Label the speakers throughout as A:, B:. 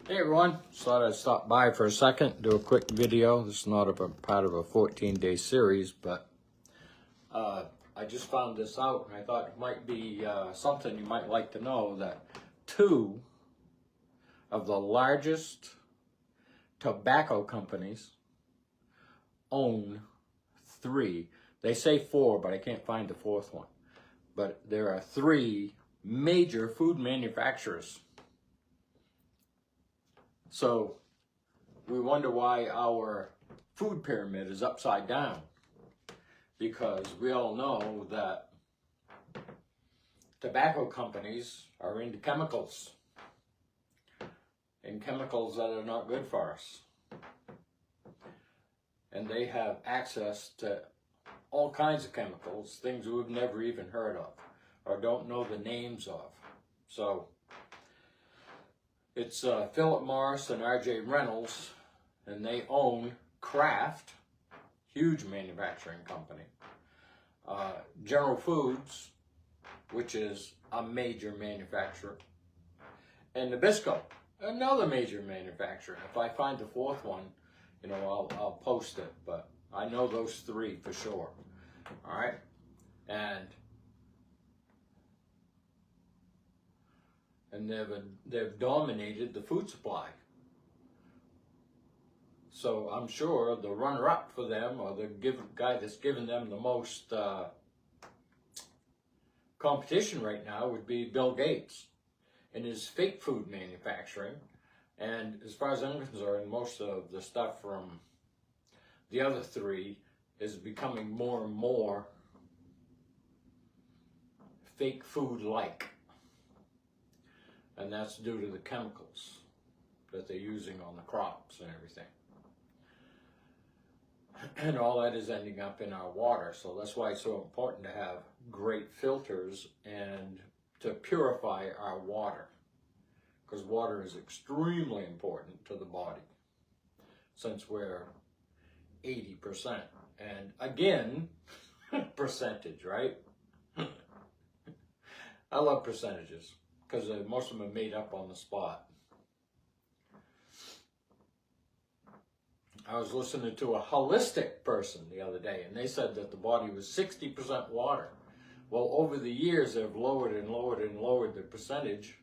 A: Hey everyone, just thought I'd stop by for a second, do a quick video. This is not a part of a 14-day series, but I just found this out and I thought it might be something you might like to know, that 2 of the largest tobacco companies own 3. They say 4, but I can't find the 4th one. But there are 3 major food manufacturers. So we wonder why our food pyramid is upside down, because we all know that tobacco companies are into chemicals, and chemicals that are not good for us. And they have access to all kinds of chemicals, things we've never even heard of or don't know the names of. So it's Philip Morris and R.J. Reynolds, and they own Kraft, huge manufacturing company. General Foods, which is a major manufacturer. And Nabisco, another major manufacturer. If I find the 4th one, you know, I'll post it, but I know those 3 for sure. All right? And they've dominated the food supply. So I'm sure the runner-up for them, or the guy that's given them the most competition right now, would be Bill Gates and his fake food manufacturing. And as far as I'm concerned, most of the stuff from the other 3 is becoming more and more fake food-like. And that's due to the chemicals that they're using on the crops and everything. And all that is ending up in our water. So that's why it's so important to have great filters and to purify our water. Because water is extremely important to the body, since we're 80%. And again, percentage, right? I love percentages, because most of them are made up on the spot. I was listening to a holistic person the other day, and they said that the body was 60% water. Well, over the years, they've lowered and lowered and lowered the percentage.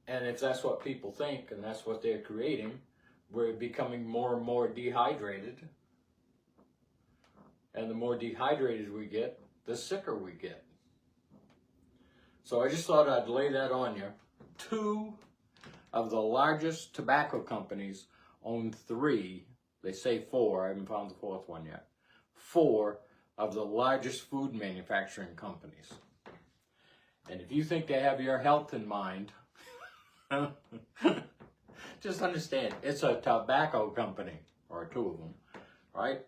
A: And if that's what people think, and that's what they're creating, we're becoming more and more dehydrated. And the more dehydrated we get, the sicker we get. So I just thought I'd lay that on you. 2 of the largest tobacco companies own 3, they say 4, I haven't found the 4th one yet, 4 of the largest food manufacturing companies. And if you think they have your health in mind, just understand, it's a tobacco company, or 2 of them, right?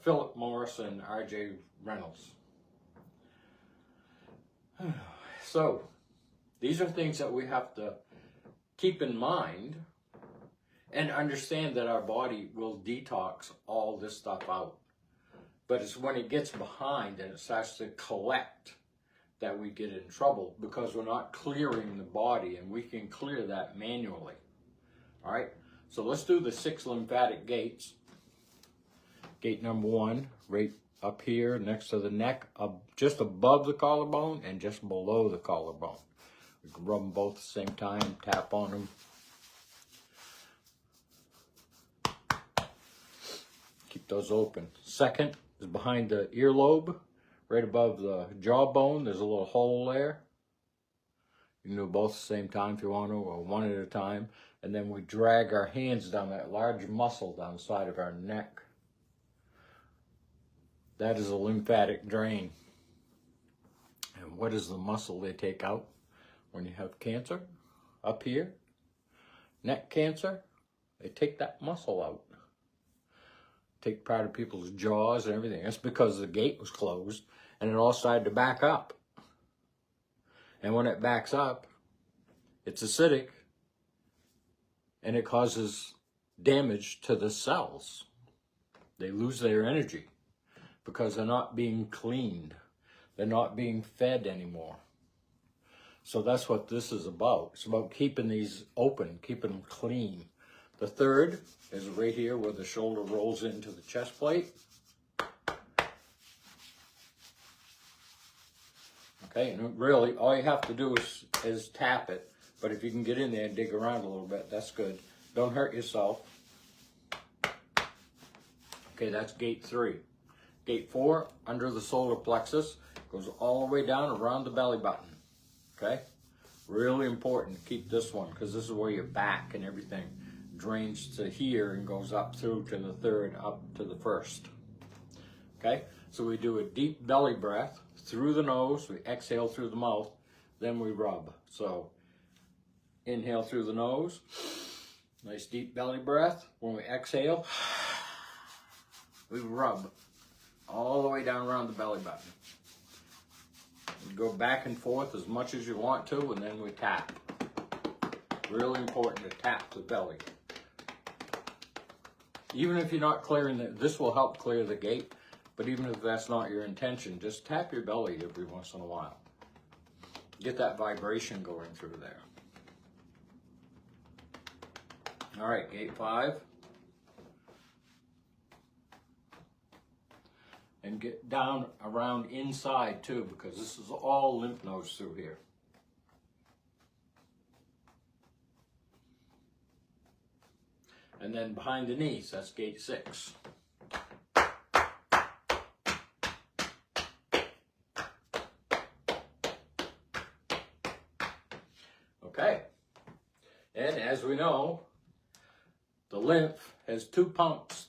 A: Philip Morris and R.J. Reynolds. So, these are things that we have to keep in mind and understand that our body will detox all this stuff out. But it's when it gets behind and it starts to collect that we get in trouble, because we're not clearing the body, and we can clear that manually. All right, so let's do the 6 lymphatic gates. Gate number 1, right up here next to the neck, just above the collarbone and just below the collarbone. We can rub them both at the same time, tap on them. Keep those open. 2nd is behind the earlobe, right above the jawbone. There's a little hole there. You can do both at the same time if you want to, or one at a time. And then we drag our hands down that large muscle down the side of our neck. That is a lymphatic drain. And what is the muscle they take out when you have cancer? Up here, neck cancer, they take that muscle out. Take part of people's jaws and everything. That's because the gate was closed and it all started to back up. And when it backs up, it's acidic and it causes damage to the cells. They lose their energy because they're not being cleaned. They're not being fed anymore. So that's what this is about. It's about keeping these open, keeping them clean. The third is right here where the shoulder rolls into the chest plate. Okay, and really all you have to do is tap it. But if you can get in there and dig around a little bit, that's good. Don't hurt yourself. Okay, that's gate 3. Gate 4, under the solar plexus, goes all the way down around the belly button. Okay? Really important to keep this one, because this is where your back and everything drains to here and goes up through to the third, up to the first. Okay? So we do a deep belly breath through the nose, we exhale through the mouth, then we rub. So inhale through the nose, nice deep belly breath. When we exhale, we rub all the way down around the belly button. You go back and forth as much as you want to, and then we tap. Really important to tap the belly. Even if you're not clearing this will help clear the gate, but even if that's not your intention, just tap your belly every once in a while. Get that vibration going through there. All right, gate 5. And get down around inside too, because this is all lymph nodes through here. And then behind the knees, that's gate 6. Okay, and as we know, the lymph has 2 pumps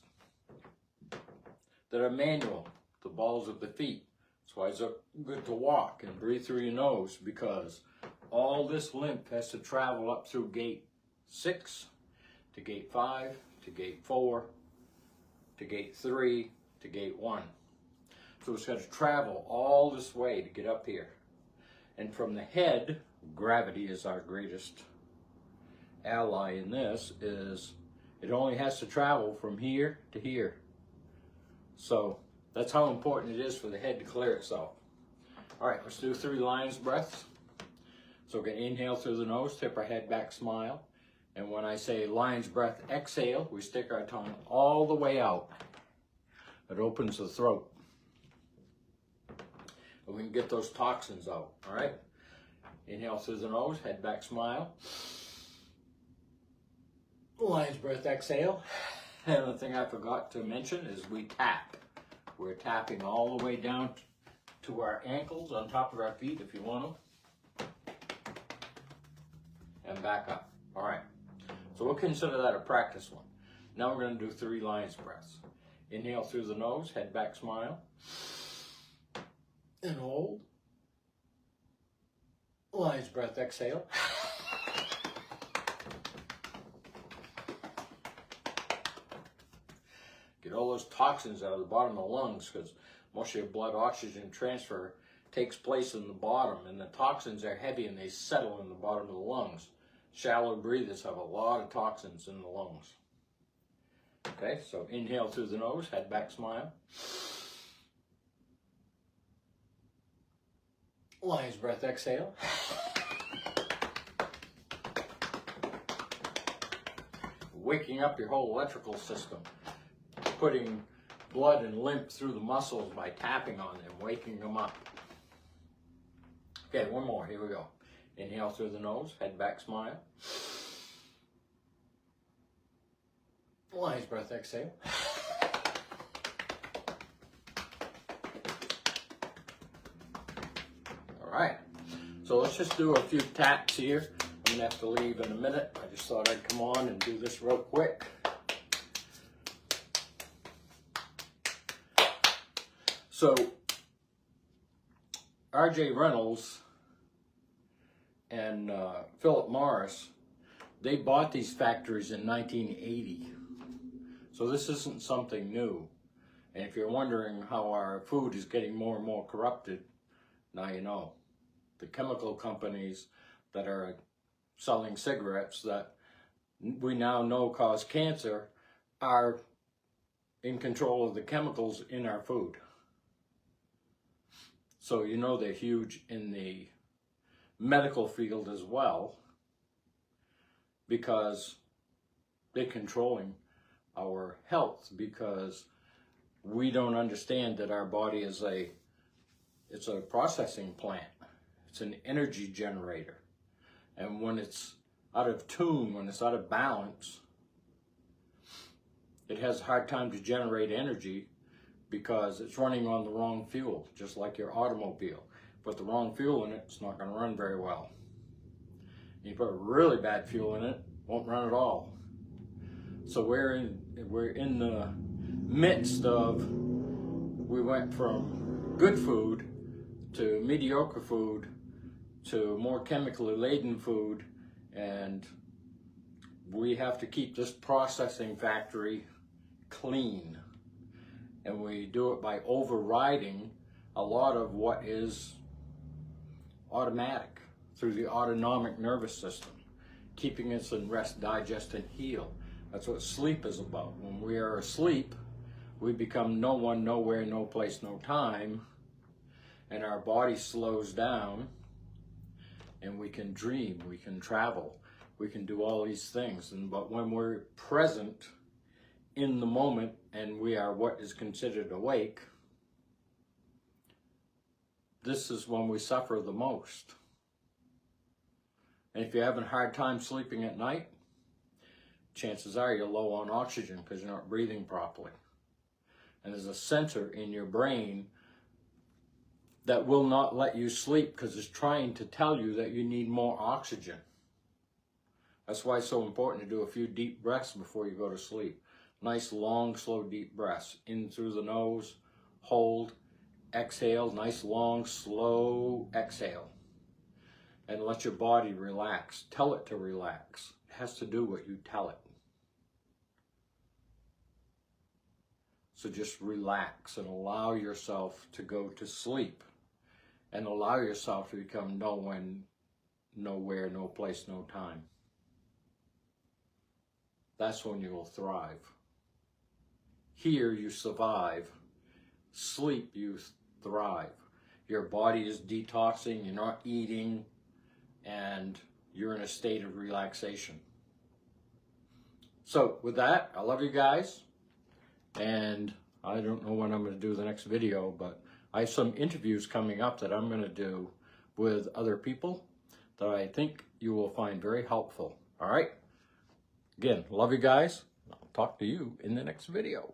A: that are manual, the balls of the feet. That's why it's good to walk and breathe through your nose, because all this lymph has to travel up through gate 6 to gate 5 to gate 4 to gate 3 to gate 1. So it's got to travel all this way to get up here. And from the head, gravity is our greatest ally in this, is it only has to travel from here to here. So that's how important it is for the head to clear itself. All right, let's do 3 lion's breaths. So we're going to inhale through the nose, tip our head back, smile. And when I say lion's breath, exhale, we stick our tongue all the way out. It opens the throat. And we can get those toxins out, all right? Inhale through the nose, head back, smile. Lion's breath, exhale. And the thing I forgot to mention is we tap. We're tapping all the way down to our ankles, on top of our feet if you want them. And back up. All right. So we'll consider that a practice one. Now we're going to do 3 lion's breaths. Inhale through the nose, head back, smile. And hold. Lion's breath, exhale. Get all those toxins out of the bottom of the lungs, because most of your blood oxygen transfer takes place in the bottom, and the toxins are heavy and they settle in the bottom of the lungs. Shallow breathers have a lot of toxins in the lungs. Okay, so inhale through the nose, head back, smile. Lion's breath, exhale. Waking up your whole electrical system. Putting blood and lymph through the muscles by tapping on them, waking them up. Okay, one more, here we go. Inhale through the nose, head back, smile. Lion's breath, exhale. All right, so let's just do a few taps here. I'm gonna have to leave in a minute. I just thought I'd come on and do this real quick. So, R.J. Reynolds and Philip Morris, they bought these factories in 1980. So this isn't something new. And if you're wondering how our food is getting more and more corrupted, now you know. The chemical companies that are selling cigarettes that we now know cause cancer are in control of the chemicals in our food. So you know they're huge in the medical field as well, because they're controlling our health, because we don't understand that our body is it's a processing plant. It's an energy generator. And when it's out of tune, when it's out of balance, it has a hard time to generate energy because it's running on the wrong fuel, just like your automobile. Put the wrong fuel in it, it's not going to run very well. You put really bad fuel in it, won't run at all. So we're in the midst of, we went from good food to mediocre food to more chemically laden food, and we have to keep this processing factory clean. And we do it by overriding a lot of what is automatic through the autonomic nervous system, keeping us in rest, digest, and heal. That's what sleep is about. When we are asleep, we become no one, nowhere, no place, no time, and our body slows down, and we can dream, we can travel, we can do all these things. But when we're present in the moment and we are what is considered awake, this is when we suffer the most. And if you're having a hard time sleeping at night, chances are you're low on oxygen because you're not breathing properly. And there's a center in your brain that will not let you sleep because it's trying to tell you that you need more oxygen. That's why it's so important to do a few deep breaths before you go to sleep. Nice, long, slow, deep breaths. In through the nose, hold, exhale, nice, long, slow exhale. And let your body relax. Tell it to relax. It has to do what you tell it. So just relax and allow yourself to go to sleep. And allow yourself to become no one, nowhere, no place, no time. That's when you will thrive. Here you survive. Sleep you thrive. Your body is detoxing, you're not eating, and you're in a state of relaxation. So with that, I love you guys. And I don't know when I'm going to do the next video, but I have some interviews coming up that I'm going to do with other people that I think you will find very helpful. All right? Again, love you guys. I'll talk to you in the next video.